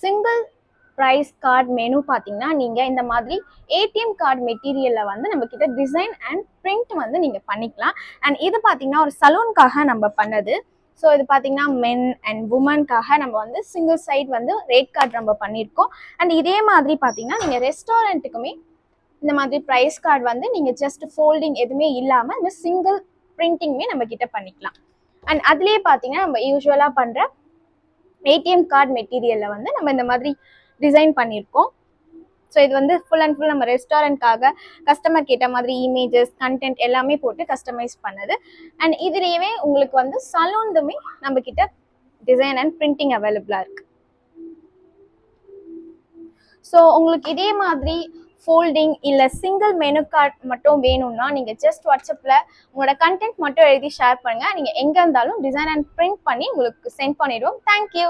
Single price card menu பார்த்தீங்கன்னா நீங்கள் இந்த மாதிரி ஏடிஎம் கார்டு மெட்டீரியலில் வந்து நம்ம கிட்ட டிசைன் அண்ட் பிரிண்ட் வந்து நீங்கள் பண்ணிக்கலாம். அண்ட் இது பார்த்தீங்கன்னா ஒரு சலூனுக்காக நம்ம பண்ணது. ஸோ இது பார்த்தீங்கன்னா மென் அண்ட் உமனுக்காக நம்ம வந்து சிங்கிள் சைட் வந்து ரேட் கார்டு நம்ம பண்ணியிருக்கோம். அண்ட் இதே மாதிரி பார்த்தீங்கன்னா நீங்கள் ரெஸ்டாரண்ட்டுக்குமே இந்த மாதிரி ப்ரைஸ் கார்டு வந்து நீங்கள் ஜஸ்ட் ஃபோல்டிங் எதுவுமே இல்லாமல் இந்த சிங்கிள் பிரிண்டிங்குமே நம்ம கிட்ட பண்ணிக்கலாம். அண்ட் அதுலேயே பார்த்தீங்கன்னா நம்ம யூஸ்வலாக பண்ணுற ஏடிஎம் கார்டு மெட்டீரியலில் வந்து நம்ம இந்த மாதிரி டிசைன் பண்ணியிருக்கோம். ஸோ இது வந்து ஃபுல் அண்ட் ஃபுல் நம்ம ரெஸ்டாரண்ட்காக கஸ்டமர் கேட்ட மாதிரி இமேஜஸ் கண்டென்ட் எல்லாமே போட்டு கஸ்டமைஸ் பண்ணது. அண்ட் இதுலேயே உங்களுக்கு வந்து சலூன்துமே நம்ம கிட்ட டிசைன் அண்ட் பிரிண்டிங் அவைலபிளாக இருக்கு. ஸோ உங்களுக்கு இதே மாதிரி ஃபோல்டிங் இல்லை சிங்கிள் மெனு கார்ட் மட்டும் வேணும்னா நீங்கள் ஜஸ்ட் வாட்ஸ்அப்பில் உங்களோட கண்டென்ட் மட்டும் எழுதி ஷேர் பண்ணுங்கள். நீங்கள் எங்கே இருந்தாலும் டிசைன் அண்ட் பிரிண்ட் பண்ணி உங்களுக்கு சென்ட் பண்ணிடுவோம். தேங்க்யூ.